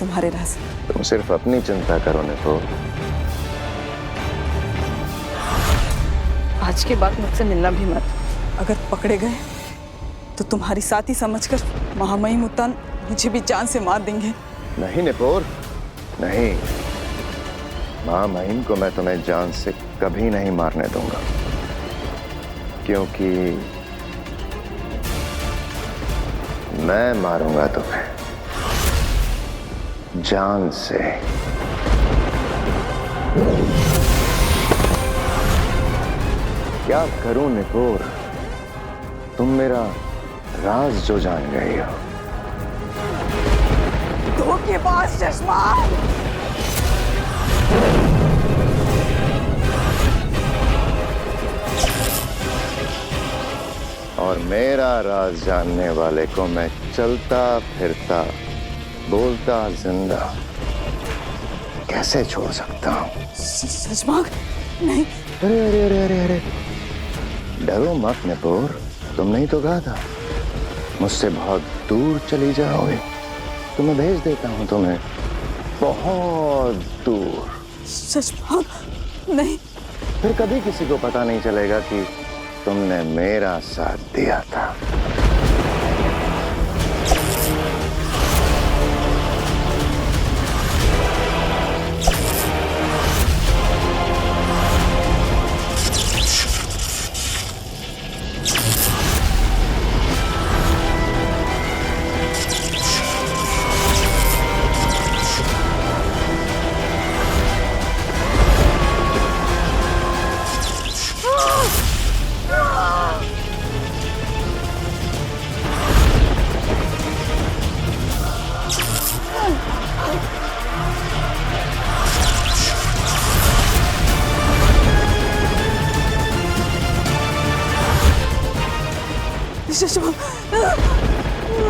तुम्हारे राज। तुम सिर्फ अपनी चिंता करो निपो। आज के बाद मुझसे मिलना भी मत। अगर पकड़े गए तो तुम्हारी साथी समझकर महामहिम उत्तान मुझे भी जान से मार देंगे। नहीं निपोर, नहीं। महामहिम को मैं तुम्हें जान से कभी नहीं मारने दूंगा, क्योंकि मैं मारूंगा तुम्हें जान से। क्या करूं निपोर, तुम मेरा राज जो जान गई हो। धोखेबाज चश्मा। और मेरा राज जानने वाले को मैं चलता फिरता बोलता जिंदा कैसे छोड़ सकता हूं? सचमाग नहीं। अरे अरे अरे अरे अरे, डरो मत निपोर, तुमने ही तो कहा था मुझसे बहुत दूर चली जाओगे, तो मैं भेज देता हूं तुम्हें बहुत दूर। सचमाग नहीं। फिर कभी किसी को पता नहीं चलेगा कि तुमने मेरा साथ दिया था।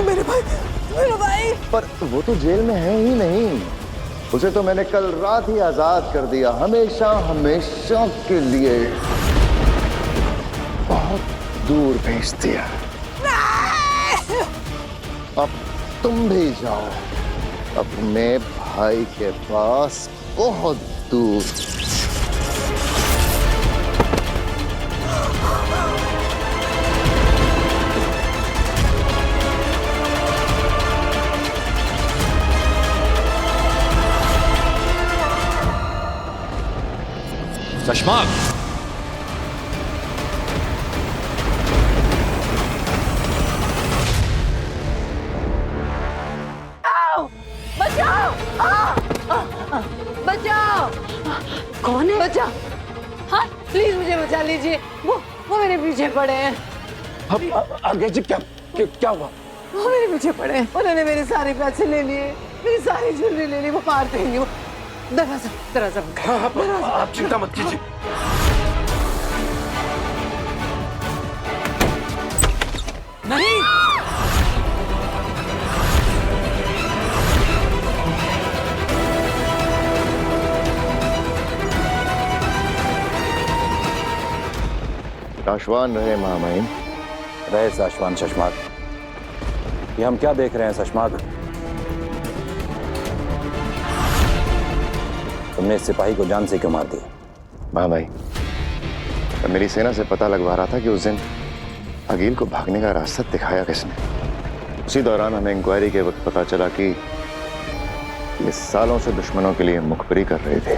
मेरे भाई, मेरा भाई। पर वो तो जेल में है ही नहीं, उसे तो मैंने कल रात ही आजाद कर दिया, हमेशा हमेशा के लिए बहुत दूर भेज दिया। अब तुम भी जाओ अपने भाई के पास बहुत दूर। चश्मा, बचाओ! बचाओ! कौन है? बचाओ! हाँ, प्लीज मुझे बचा लीजिए। वो मेरे पीछे पड़े हैं। आगे जी क्या क्या हुआ? वो मेरे पीछे पड़े हैं। उन्होंने मेरे सारे पैसे ले लिए, मेरी सारी ज्वेलरी ले ली। वो मार देंगे। दरवाजा दरवाजा। हाँ, आप चिंता मत कीजिए। नहीं। साशवान रहे महामहिम। रहे साशवान शशमाग। ये हम क्या देख रहे हैं शशमाग? तुमने इस सिपाही को जान से क्यों मार दिया? महामहिम, मेरी सेना से पता लगवा रहा था कि उस दिन अगील को भागने का रास्ता दिखाया किसने। उसी दौरान हमें इंक्वायरी के वक्त पता चला कि ये सालों से दुश्मनों के लिए मुखबरी कर रहे थे।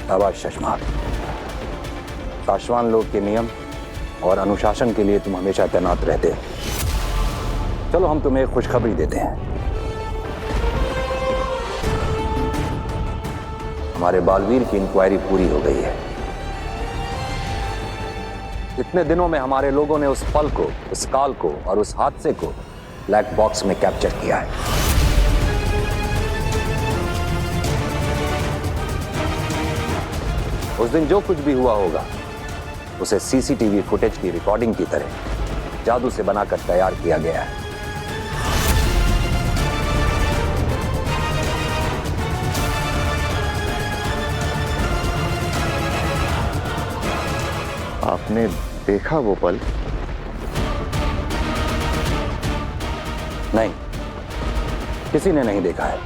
शाबाश शशमाग। साशवान लोग के नियम और अनुशासन के लिए तुम हमेशा तैनात रहते हो। चलो हम तुम्हें एक खुशखबरी देते हैं। हमारे बालवीर की इंक्वायरी पूरी हो गई है। इतने दिनों में हमारे लोगों ने उस पल को, उस काल को और उस हादसे को ब्लैक बॉक्स में कैप्चर किया है। उस दिन जो कुछ भी हुआ होगा उसे सीसीटीवी फुटेज की रिकॉर्डिंग की तरह जादू से बनाकर तैयार किया गया है। आपने देखा वो पल नहीं, किसी ने नहीं देखा है।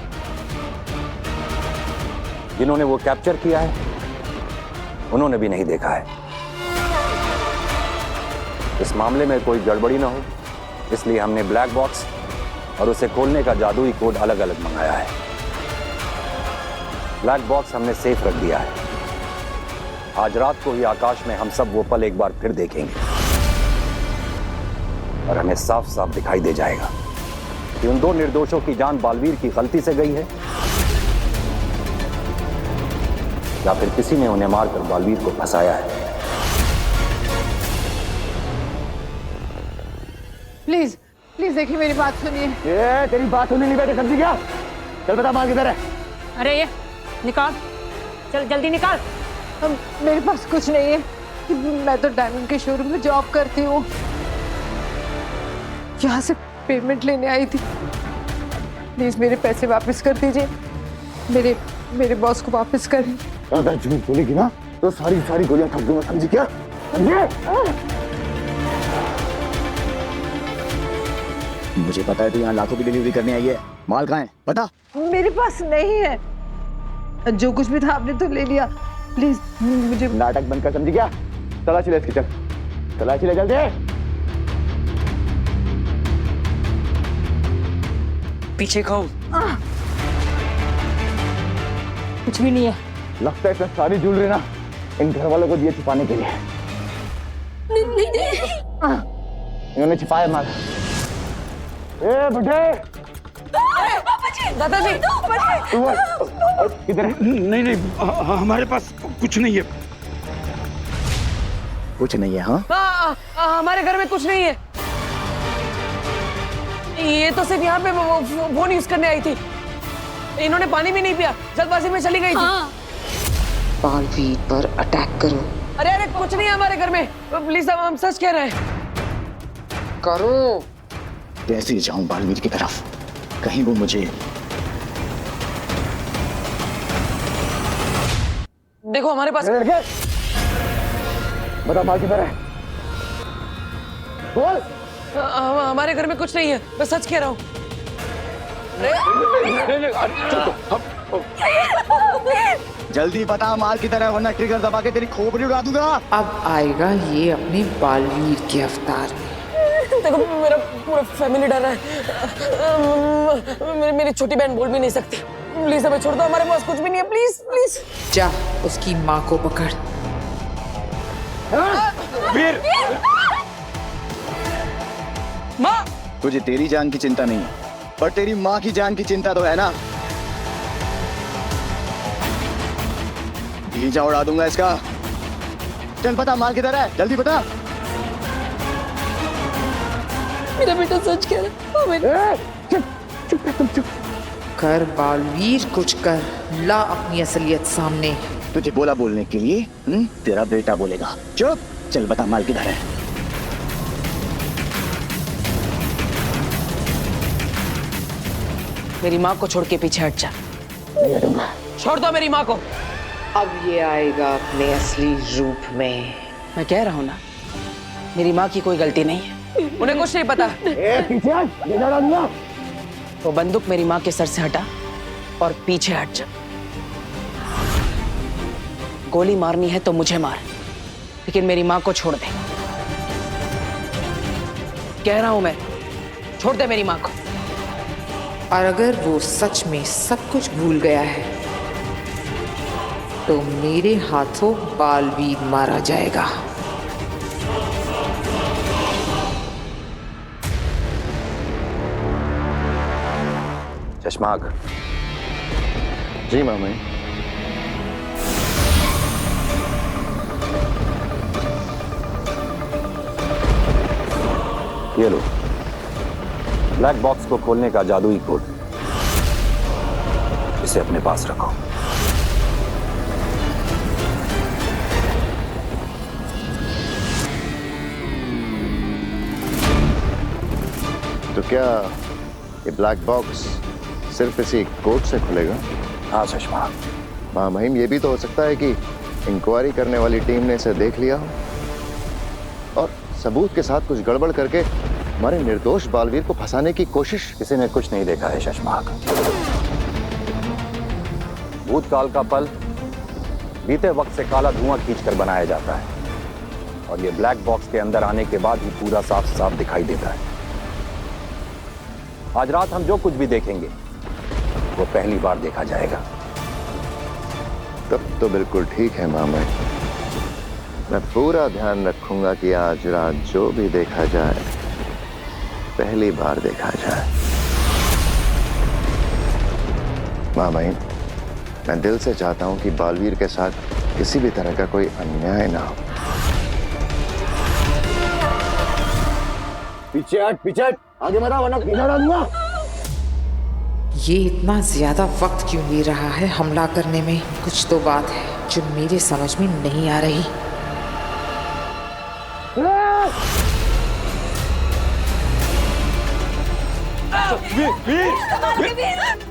जिन्होंने वो कैप्चर किया है उन्होंने भी नहीं देखा है। इस मामले में कोई गड़बड़ी ना हो, इसलिए हमने ब्लैक बॉक्स और उसे खोलने का जादुई कोड अलग अलग मंगाया है। ब्लैक बॉक्स हमने सेफ रख दिया है। आज रात को ही आकाश में हम सब वो पल एक बार फिर देखेंगे और हमें साफ साफ दिखाई दे जाएगा कि उन दो निर्दोषों की जान बालवीर की गलती से गई है या फिर किसी ने उन्हें मारकर बालवीर को फंसाया है। प्लीज प्लीज देखिए, मेरी बात सुनिए। ये तेरी बात सुनने नहीं बैठे समझी क्या? चल बता माल किधर है? अरे ये निकाल, चल जल्दी निकाल। मेरे पास कुछ नहीं है। मैं तो डायमंड के शोरूम में जॉब करती हूँ। यहाँ से पेमेंट लेने आई थी। प्लीज मेरे पैसे वापस कर दीजिए। मेरे बॉस को वापस करें। अगर झूठ बोलेगी ना तो सारी गोलियां ठोक दूंगा, समझी क्या? मुझे पता है तू यहाँ लाखों की डिलीवरी करने आई है। माल कहाँ है पता? मेरे पास नहीं है। जो कुछ भी था आपने तो ले लिया। प्लीज मुझे नाटक बंद कर, समझी क्या? तलाशी ले इसकी, चल तलाशी ले जल्दी। पीछे खाओ। कुछ भी नहीं है। लगता है इसमें सारी ज्वेलरी ना इन घर वालों को दिए छुपाने के लिए। इन्होंने छिपाया माल। ए बुढ़े, दादाजी किधर है? नहीं हमारे पास कुछ नहीं है। कुछ नहीं है? हाँ हमारे घर में कुछ नहीं है। ये तो सिर्फ यहाँ पे वो यूज करने आई थी। इन्होंने पानी भी नहीं पिया, जल्दबाजी में चली गई थी। बालवीर पर अटैक करो। अरे कुछ नहीं है हमारे घर में। प्लीज हम सच कह रहे हैं। करो। कैसे जाऊं बालवीर की तरफ? कहीं वो मुझे देखो हमारे पास। बता माल किधर है? बोल। हमारे घर में कुछ नहीं है, मैं सच कह रहा हूँ। जल्दी बता माल की तरह, वरना ट्रिगर दबा के तेरी खोपड़ी उड़ा दूंगा। अब आएगा ये अपने बालवीर के अवतार में। देखो मेरा पूरा फैमिली डर रहा है। मेरी छोटी बहन बोल भी नहीं सकती। प्लीज हमें छोड़ दो, हमारे पास कुछ भी नहीं है। Please please. जा उसकी माँ को पकड़। वीर! माँ! तुझे तेरी जान की चिंता नहीं है, पर तेरी माँ की जान की चिंता तो है ना। भीजा उड़ा दूंगा इसका। चल बता माल किधर है, जल्दी बता। मेरा बेटा सच कह रहा है। चुप। कर बालवीर, कुछ कर, ला अपनी असलियत सामने। तुझे बोला बोलने के लिए तेरा बेटा बोलेगा। चुप। चल बता माल किधर है। मेरी माँ को छोड़ के पीछे हट जा। छोड़ दो मेरी माँ को। अब ये आएगा अपने असली रूप में। मैं कह रहा हूँ ना, मेरी माँ की कोई गलती नहीं है। उन्हें कुछ नहीं पता। वो बंदूक मेरी माँ के सर से हटा और पीछे हट जा। गोली मारनी है तो मुझे मार, लेकिन मेरी माँ को छोड़ दे। कह रहा हूं मैं, छोड़ दे मेरी माँ को। और अगर वो सच में सब कुछ भूल गया है तो मेरे हाथों बालवीर मारा जाएगा। चश्माक। जी मामा। ये लो ब्लैक बॉक्स को खोलने का जादुई कोड। इसे अपने पास रखो। तो क्या ये ब्लैक बॉक्स सिर्फ इसी कोड से खुलेगा? हाँ चश्मा। महामहिम, ये भी तो हो सकता है कि इंक्वायरी करने वाली टीम ने इसे देख लिया हो और सबूत के साथ कुछ गड़बड़ करके हमारे निर्दोष बालवीर को फंसाने की कोशिश। किसी ने कुछ नहीं देखा है शशमाक। भूतकाल का पल बीते वक्त से काला धुआं खींचकर बनाया जाता है और ये ब्लैक बॉक्स के अंदर आने के बाद ही पूरा साफ साफ दिखाई देता है। आज रात हम जो कुछ भी देखेंगे वो पहली बार देखा जाएगा। तब तो बिल्कुल ठीक है मामा। मैं पूरा ध्यान रखूंगा कि आज रात जो भी देखा जाए पहली बार देखा जाए। मामा, मैं दिल से चाहता हूं कि बालवीर के साथ किसी भी तरह का कोई अन्याय ना हो। पीछे हट, आगे मरा वरना पीछे हटा दूंगा। ये इतना ज्यादा वक्त क्यों ले रहा है हमला करने में? कुछ तो बात है जो मेरे समझ में नहीं आ रही।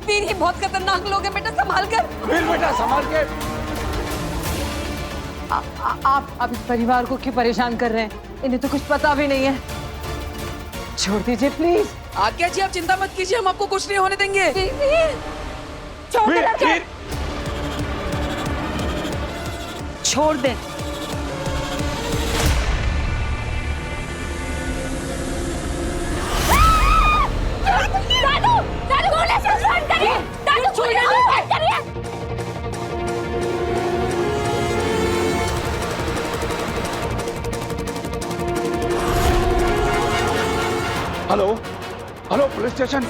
वीर ये बहुत खतरनाक लोग हैं बेटा, संभाल कर। वीर बेटा संभाल के। आप इस परिवार को क्यों परेशान कर रहे हैं? इन्हें तो कुछ पता भी नहीं है। छोड़ दीजिए प्लीज। आज्ञा जी, आप चिंता मत कीजिए, हम आपको कुछ नहीं होने देंगे। छोड़ दे। Hello police station.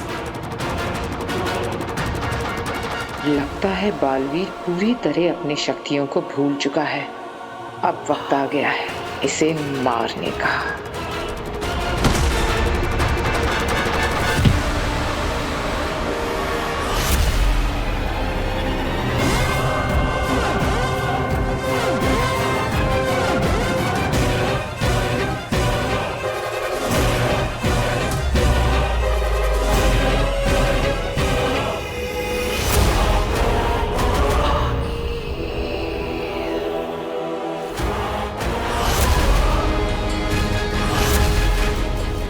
लगता है बालवीर पूरी तरह अपनी शक्तियों को भूल चुका है। अब वक्त आ गया है इसे मारने का।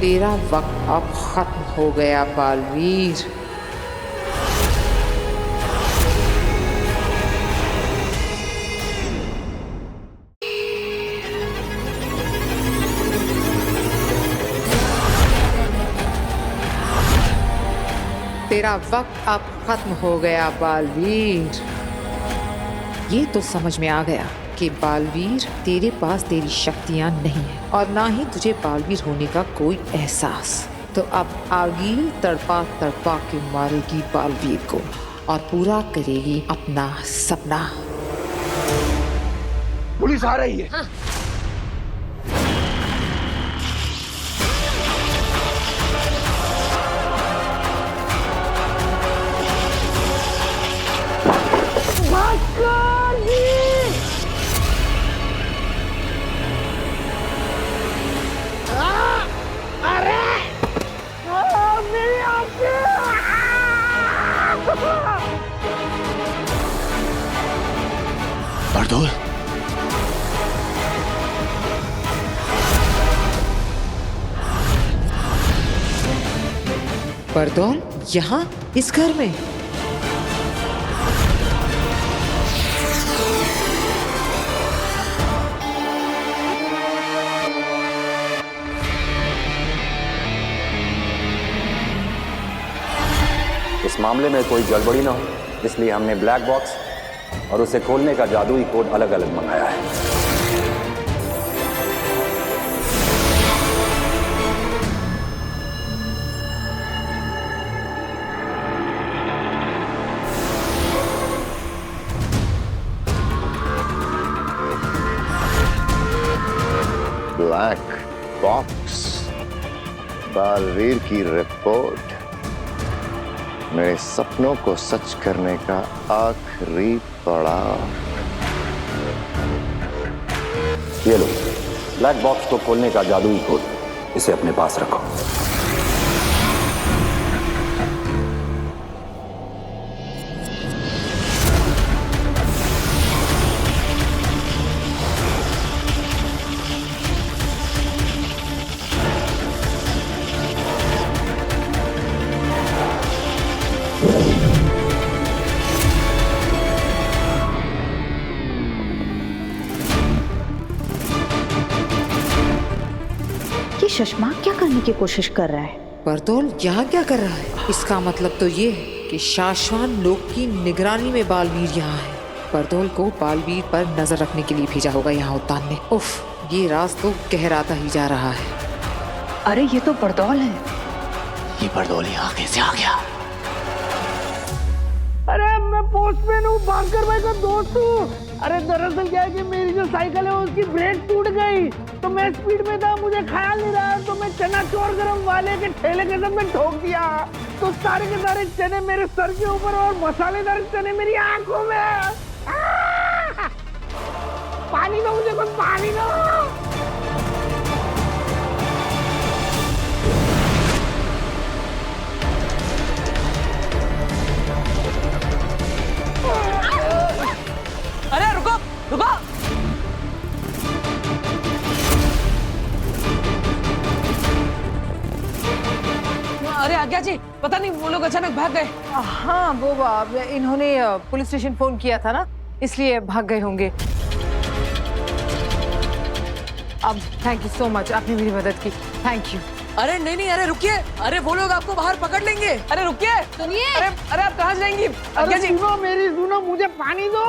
तेरा वक्त अब खत्म हो गया बालवीर। तेरा वक्त अब खत्म हो गया बालवीर। ये तो समझ में आ गया कि बालवीर तेरे पास तेरी शक्तियां नहीं है और ना ही तुझे बालवीर होने का कोई एहसास। तो अब आगील तड़पा तड़पा के मारेगी बालवीर को और पूरा करेगी अपना सपना। पुलिस आ रही है। हाँ। बारदोल, बारदोल यहाँ इस घर में? इस मामले में कोई गड़बड़ी ना हो इसलिए हमने ब्लैक बॉक्स और उसे खोलने का जादुई कोड अलग अलग मंगाया है। ब्लैक बॉक्स, बालवीर की रिपोर्ट, मेरे सपनों को सच करने का आखिरी पड़ाव। ये लो ब्लैक बॉक्स को खोलने का जादुई कोड, इसे अपने पास रखो। ये शशमाक क्या करने की कोशिश कर रहा है? बरदौल यहाँ क्या कर रहा है? इसका मतलब तो ये है कि शाश्वान लोक की निगरानी में बालवीर यहाँ है। बरदौल को बालवीर पर नजर रखने के लिए भेजा होगा यहाँ उद्यान ने। उफ, ये राज तो गहराता ही जा रहा है। अरे ये तो बरदौल है। ये बरदौल यहाँ कैसे आ गया? अरे मैं पोस्टमैन हूँ, भास्कर भाई का दोस्त हूँ। अरे दरअसल क्या है कि मेरी जो साइकिल है उसकी ब्रेक टूट गई, तो मैं स्पीड में था, मुझे ख्याल नहीं रहा, तो मैं चना चोर गरम वाले के ठेले के साथ में ठोक दिया। तो सारे के सारे चने मेरे सर के ऊपर और मसालेदार चने मेरी आंखों में। पानी दो मुझे, कुछ पानी दो। अरे रुको रुको, अरे आज्ञा जी, पता नहीं वो लोग अचानक भाग गए। हाँ वो इन्होंने पुलिस स्टेशन फोन किया था ना, इसलिए भाग गए होंगे। अब थैंक यू सो मच, आपने मेरी मदद की, थैंक यू। अरे नहीं नहीं, अरे रुकिए, अरे वो लोग आपको बाहर पकड़ लेंगे। अरे रुकिए, सुनिए। अरे आप कहाँ जाएंगी? आज्ञा जी, सुनो मेरी, सुनो, मुझे पानी दो।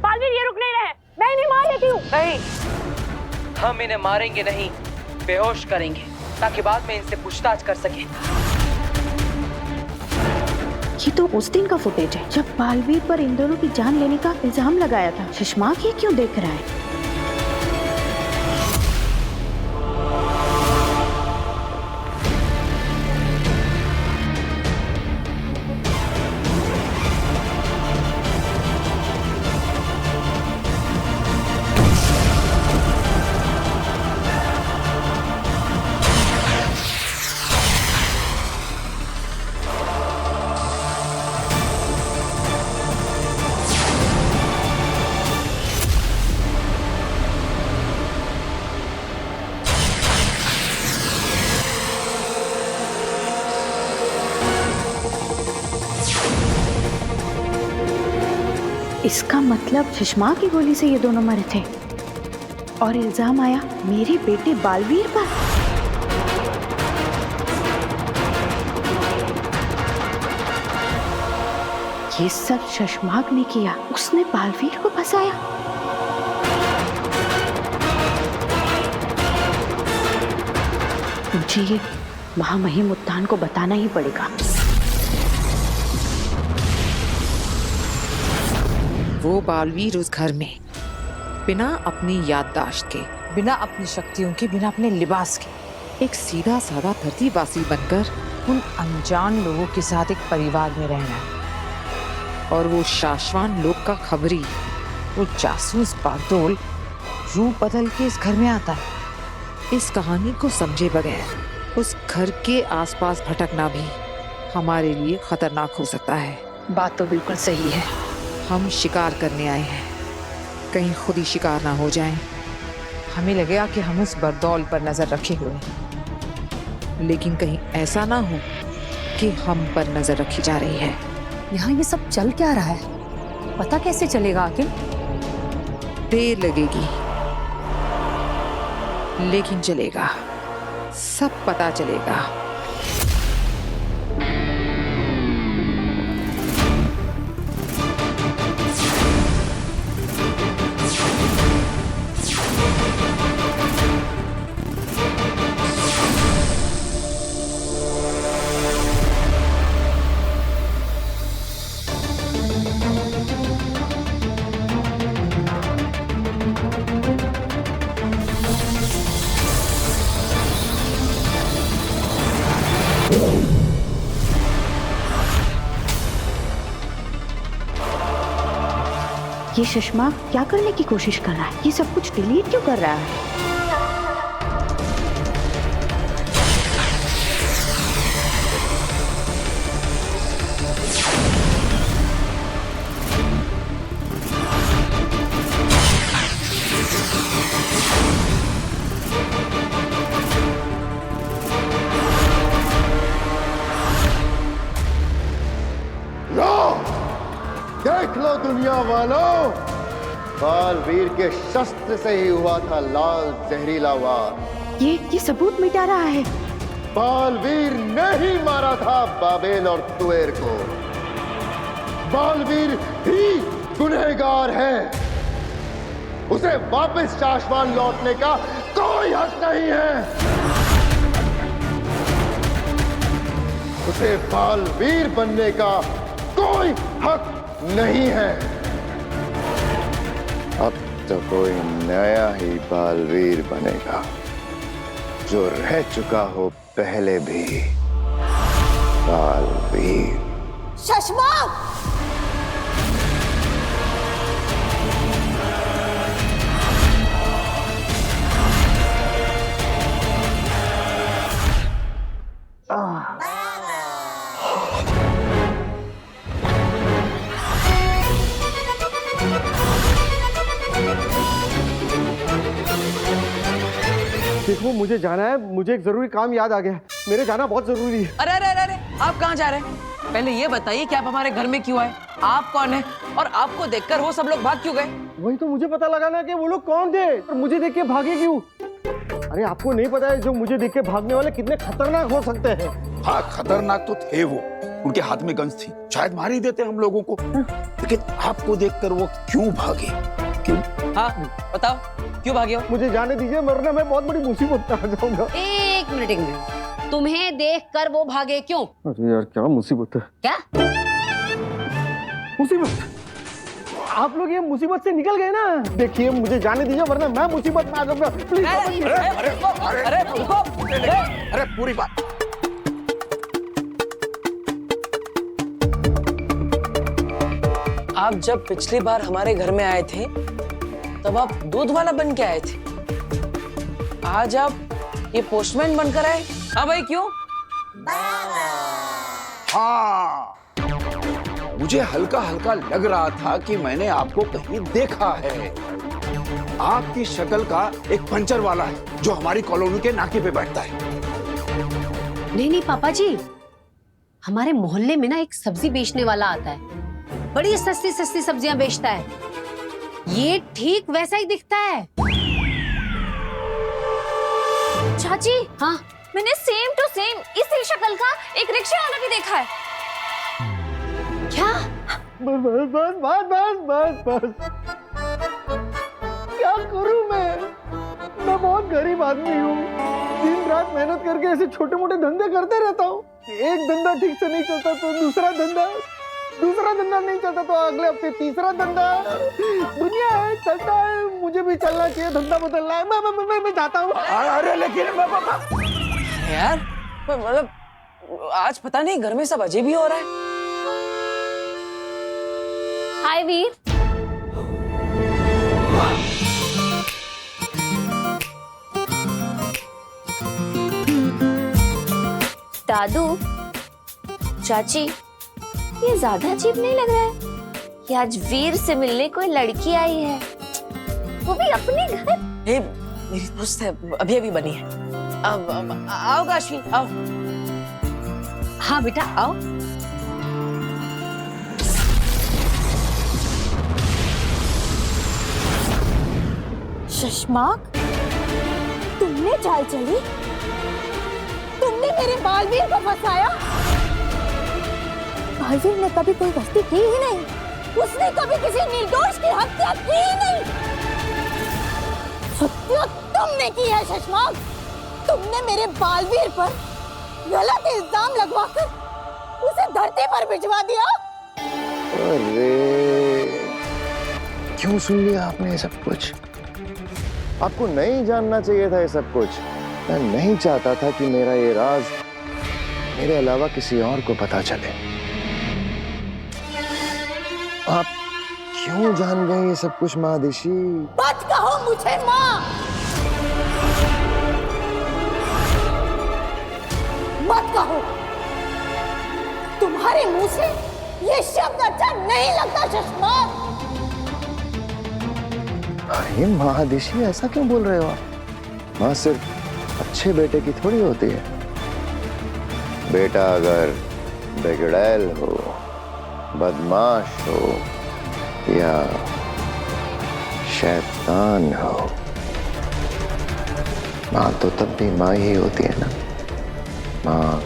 बालवीर, ये रुक नहीं रहे, मैं इन्हें मार लेती हूँ। नहीं, हम इन्हें मारेंगे नहीं, बेहोश करेंगे ताकि बाद में इनसे पूछताछ कर सके। ये तो उस दिन का फुटेज है जब बालवीर पर इन दोनों की जान लेने का इल्जाम लगाया था। शशमाक ये क्यों देख रहा है? इसका मतलब शशमा की गोली से ये दोनों मरे थे और इल्जाम आया मेरे बेटे बालवीर पर। ये सब शशमाक ने किया, उसने बालवीर को फंसाया। मुझे ये महामहिम उत्तान को बताना ही पड़ेगा। वो बालवीर उस घर में बिना अपनी याददाश्त के, बिना अपनी शक्तियों के, बिना अपने लिबास के, एक सीधा साधा धरतीवासी बनकर उन अनजान लोगों के साथ एक परिवार में रहना है। और वो शाश्वान लोक का खबरी, वो जासूस बागडोल रूप बदल के इस घर में आता है। इस कहानी को समझे बगैर उस घर के आसपास भटकना भी हमारे लिए खतरनाक हो सकता है। बात तो बिल्कुल सही है। हम शिकार करने आए हैं, कहीं खुद ही शिकार ना हो जाएं। हमें लगेगा कि हम उस बरदौल पर नजर रखे हुए हैं, लेकिन कहीं ऐसा ना हो कि हम पर नजर रखी जा रही है। यहाँ ये सब चल क्या रहा है, पता कैसे चलेगा आखिर? देर लगेगी लेकिन चलेगा, सब पता चलेगा। ये शशमा क्या करने की कोशिश कर रहा है? ये सब कुछ डिलीट क्यों कर रहा है? देख लो दुनिया वालों, बालवीर के शस्त्र से ही हुआ था लाल जहरीला वार। ये सबूत मिटा रहा है। बालवीर ने ही मारा था बाबेल और तुएर को। बालवीर ही गुनहगार है। उसे वापस शाश्वान लौटने का कोई हक नहीं है। उसे बालवीर बनने का कोई हक नहीं है। अब तो कोई नया ही बालवीर बनेगा, जो रह चुका हो पहले भी बालवीर। शशमाक! देखो मुझे जाना है, मुझे एक जरूरी काम याद आ गया है। मेरे जाना बहुत जरूरी है। अरे अरे अरे अरे, आप कहाँ जा रहे हैं? पहले ये बताइए कि आप हमारे घर में क्यों आए? आप कौन है और आपको देखकर वो सब लोग भाग क्यों गए? वही तो मुझे पता लगाना कि वो लोग कौन थे और मुझे देख के भागे क्यों। अरे आपको नहीं पता है जो मुझे देख के भागने वाले कितने खतरनाक हो सकते हैं। हाँ, खतरनाक तो थे वो। उनके हाथ में गन्स थी, शायद मार ही देते हम लोगों को। लेकिन आपको देखकर वो क्यों भागे? क्यों? हाँ बताओ, क्यों भागे हो? मुझे जाने दीजिए, वरना मैं बहुत बड़ी मुसीबत में आ जाऊंगा। एक मिनट, तुम्हें देखकर वो भागे क्यों? अरे यार क्या मुसीबत है। क्या मुसीबत? आप लोग ये मुसीबत से निकल गए ना। देखिए मुझे जाने दीजिए, वरना मैं मुसीबत में आ जाऊंगा। प्लीज अरे पूरी बात। आप जब पिछली बार हमारे घर में आए थे तब आप दूध वाला बन के आए थे, आज आप ये पोस्टमैन बनकर आए। हाँ भाई क्यों? हाँ, मुझे हल्का हल्का लग रहा था कि मैंने आपको कहीं देखा है। आपकी शक्ल का एक पंचर वाला है जो हमारी कॉलोनी के नाके पे बैठता है। नहीं पापा जी, हमारे मोहल्ले में ना एक सब्जी बेचने वाला आता है, बड़ी सस्ती सस्ती सब्जियां बेचता है। ये ठीक वैसा ही दिखता है। चाची, हाँ मैंने सेम टू सेम इसी शक्ल का एक रिक्शा वाला भी देखा है। क्या? बस बस बस बस बस बस, क्या करूं मैं बहुत गरीब आदमी हूँ। दिन रात मेहनत करके ऐसे छोटे मोटे धंधे करते रहता हूँ। एक धंधा ठीक से नहीं चलता तो दूसरा धंधा नहीं चलता तो अगले हफ्ते तीसरा धंधा। दुनिया है, चलता है, मुझे भी चलना चाहिए, धंधा बदलना है। मैं जाता हूँ। अरे लेकिन यार मतलब आज पता नहीं घर में सब अजीब ही हो रहा है। हाय वीर। दादू, चाची, ये ज्यादा अजीब नहीं लग रहा है कि आज वीर से मिलने कोई लड़की आई है, वो भी अपने घर? मेरी दोस्त है, अभी अभी बनी है। अब आओ काशी, आओ। हाँ बेटा आओ। शशमाक, तुमने चाल चली? तुमने मेरे बालवीर को फंसाया? बालवीर ने कभी कोई गलती की ही नहीं, उसने कभी किसी निर्दोष की हत्या की ही नहीं। हत्या तुमने की है शशमाक। तुमने मेरे बालवीर पर गलत इल्जाम लगवाकर उसे धरती पर भिजवा दिया। अरे क्यों सुन लिया आपने ये सब कुछ? आपको नहीं जानना चाहिए था ये सब कुछ। मैं नहीं चाहता था कि मेरा ये राज मेरे अलावा किसी और को पता चले। आप क्यों जान गए ये सब कुछ महादिशी? मत कहो मुझे माँ, मत कहो। तुम्हारे मुंह से ये शब्द अच्छा नहीं लगता शशमाक। अरे महादिशी ऐसा क्यों बोल रहे हो आप? माँ सिर्फ अच्छे बेटे की थोड़ी होती है। बेटा अगर बिगड़ैल हो, बदमाश हो, या शैतान हो। माँ तो तब भी माँ ही होती है ना, माँ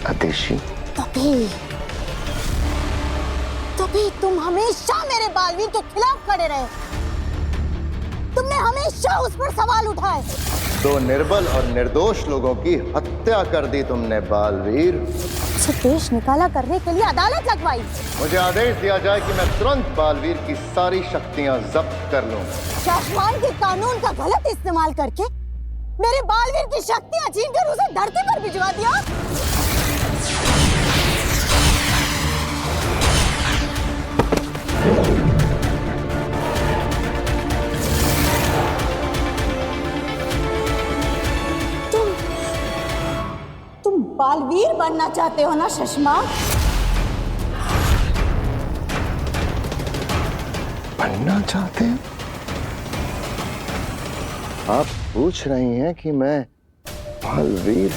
आदेशी। तभी तुम हमेशा मेरे बालवीर के खिलाफ खड़े रहे। तुमने हमेशा उस पर सवाल उठाए। तो निर्बल और निर्दोष लोगों की हत्या कर दी तुमने बालवीर। उसे देश निकाला करने के लिए अदालत लगवाई। मुझे आदेश दिया जाए कि मैं तुरंत बालवीर की सारी शक्तियां जब्त कर लूं। शासमान के कानून का गलत इस्तेमाल करके मेरे बालवीर की शक्तियां छीनकर उसे धरती पर भिजवा दिया। तुम बालवीर बनना चाहते हो ना सुषमा? बनना चाहते हैं? आप पूछ रही हैं कि मैं बालवीर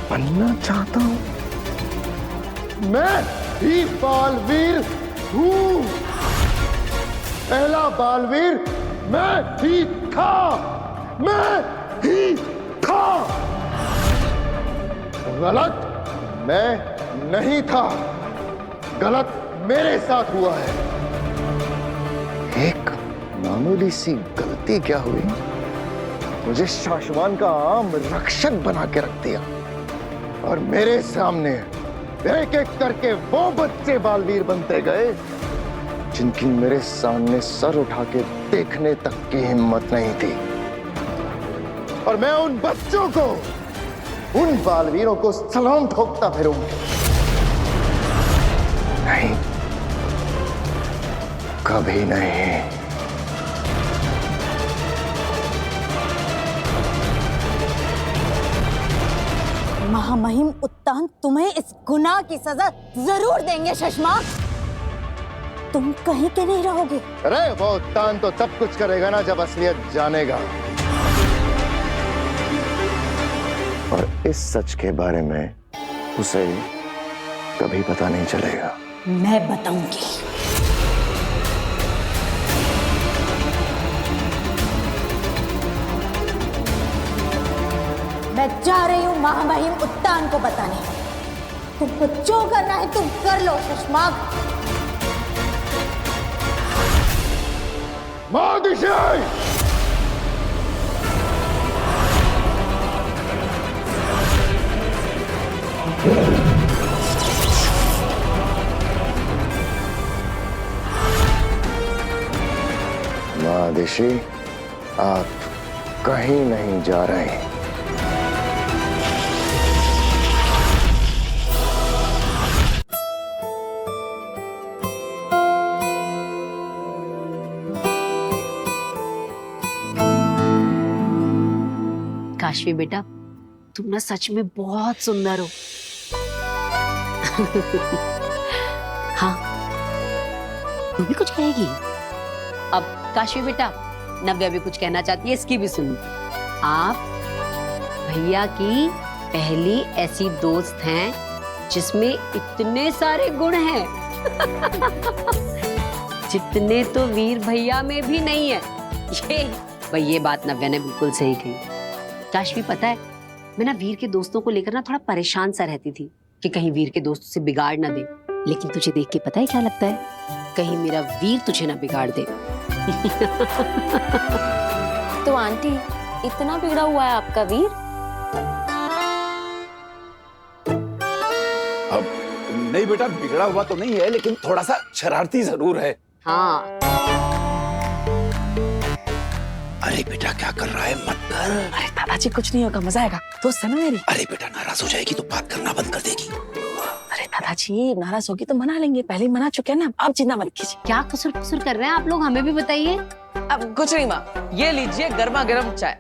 बनना चाहता हूं? मैं ही बालवीर हूं। पहला बालवीर मैं ही था। मैं ही था। गलत मैं नहीं था, गलत मेरे साथ हुआ है। एक मामूली सी गलती क्या हुई, मुझे शासमान का आम रक्षक बना के रख दिया और मेरे सामने एक एक करके वो बच्चे बालवीर बनते गए जिनकी मेरे सामने सर उठा के देखने तक की हिम्मत नहीं थी। और मैं उन बच्चों को, उन बालवीरों को सलाम ठोकता फिरूंगा। नहीं, कभी नहीं। महामहिम उत्तान तुम्हें इस गुनाह की सजा जरूर देंगे सुषमा। तुम कहीं के नहीं रहोगे। अरे वो उत्तान तो तब कुछ करेगा ना जब असलियत जानेगा। और इस सच के बारे में उसे कभी पता नहीं चलेगा। मैं बताऊंगी। मैं जा रही हूँ महामहिम उत्तान को बताने। तुमको जो करना है तुम कर लो सुषमा। महादिशी, आप कहीं नहीं जा रहे। काशवी बेटा, तुम ना सच में बहुत सुंदर हो। हाँ, तू भी कुछ कहेगी? अब काशवी बेटा, नव्या भी कुछ कहना चाहती है, इसकी भी सुनो। आप भैया की पहली ऐसी दोस्त हैं जिसमें इतने सारे गुण हैं जितने तो वीर भैया में भी नहीं है। ये बात नव्या ने बिल्कुल सही कही। काशवी, पता है, मैं ना वीर के दोस्तों को लेकर ना थोड़ा परेशान सा रहती थी कि कहीं वीर के दोस्त उसे बिगाड़ ना दे। लेकिन तुझे देख के पता है क्या लगता है? कहीं मेरा वीर तुझे ना बिगाड़ दे। तो आंटी, इतना बिगड़ा हुआ है आपका वीर? अब नहीं बेटा, बिगड़ा हुआ तो नहीं है, लेकिन थोड़ा सा शरारती जरूर है। हाँ। अरे बेटा, क्या कर रहा है? मत कर। अरे दादाजी, कुछ नहीं होगा, मजा आएगा। दोस्त है ना मेरी। अरे बेटा, नाराज हो जाएगी तो बात करना बंद कर देगी। अरे दादाजी, नाराज होगी तो मना लेंगे, पहले ही मना चुके हैं ना, आप जिंदा मत कीजिए। क्या कसूर कसूर कर रहे हैं आप लोग, हमें भी बताइए। अब कुछ नहीं माँ, ये लीजिए गर्मा गर्म चाय।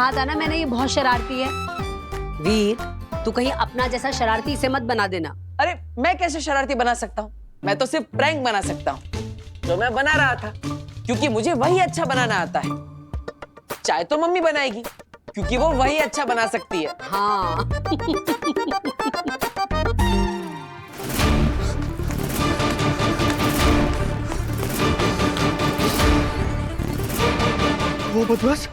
कहा था ना मैंने, ये बहुत शरारती है। वीर, तू कहीं अपना जैसा शरारती इसे मत बना देना। अरे मैं कैसे शरारती बना सकता हूँ? मैं तो सिर्फ प्रैंक बना सकता हूँ, जो मैं बना रहा था, क्योंकि मुझे वही अच्छा बनाना आता है। चाय तो मम्मी बनाएगी, क्योंकि वो वही अच्छा बना सकती है। हाँ। वो बदमाश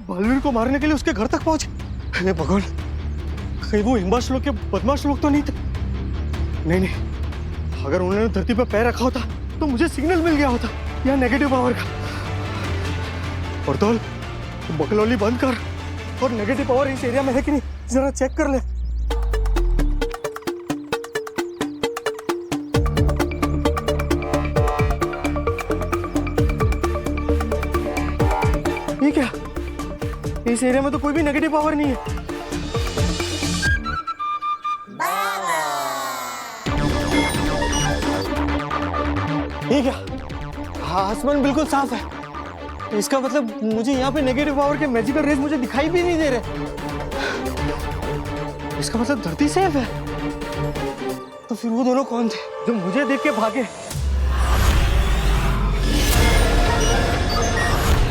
बालवीर को मारने के लिए उसके घर तक पहुंचे। हे भगवान, कहीं वो हिम्बाश लोग के बदमाश लोग तो नहीं थे? नहीं, अगर उन्होंने धरती पर पैर रखा होता तो मुझे सिग्नल मिल गया होता या नेगेटिव पावर का। और तो बकलौली बंद कर और नेगेटिव पावर इस एरिया में है कि नहीं जरा चेक कर ले। ये क्या, इस एरिया में तो कोई भी नेगेटिव पावर नहीं है। ये क्या, आसमान बिल्कुल साफ है, इसका मतलब मुझे यहाँ पे नेगेटिव पावर के मैजिकल रेज मुझे दिखाई भी नहीं दे रहे। इसका मतलब धरती सेफ है। तो फिर वो दोनों कौन थे जो मुझे देख के भागे?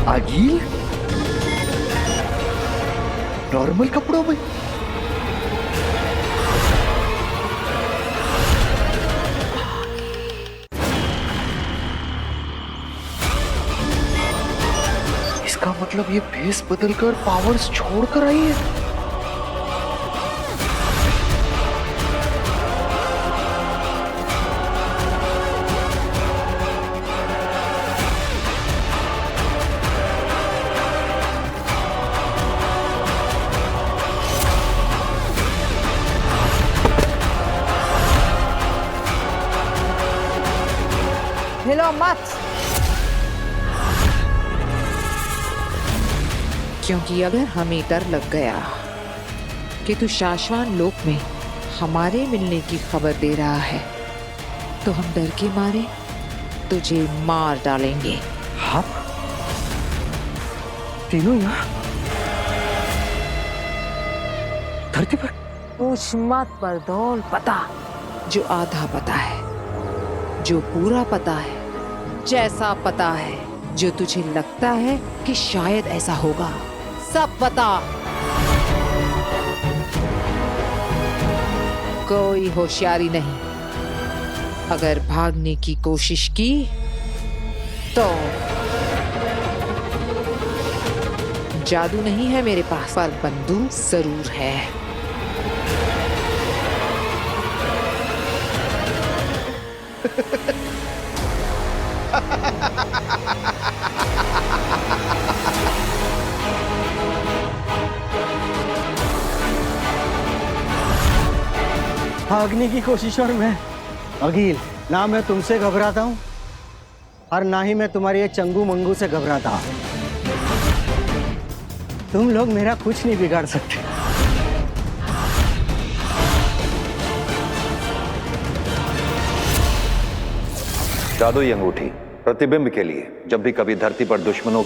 आगिल नॉर्मल कपड़ों में? इसका मतलब ये भेस बदलकर पावर्स छोड़कर आई है। हिलो मत, क्योंकि अगर हमें डर लग गया कि तू शाश्वान लोक में हमारे मिलने की खबर दे रहा है, तो हम डर के मारे तुझे मार डालेंगे। हाँ, तीनों यहाँ धरती पर? पूछ मत पर दौल पता, जो आधा पता है, जो पूरा पता है, जैसा पता है, जो तुझे लगता है कि शायद ऐसा होगा, सब पता। कोई होशियारी नहीं। अगर भागने की कोशिश की तो जादू नहीं है मेरे पास, पर बंदूक जरूर है। भागने की कोशिश और मैं? अगिल, ना मैं तुमसे घबराता हूँ और ना ही मैं तुम्हारी ये चंगू मंगू से घबराता हूँ। तुम लोग मेरा कुछ नहीं बिगाड़ सकते। जादुई अंगूठी प्रतिबिंब के लिए जब भी कभी धरती पर दुश्मनों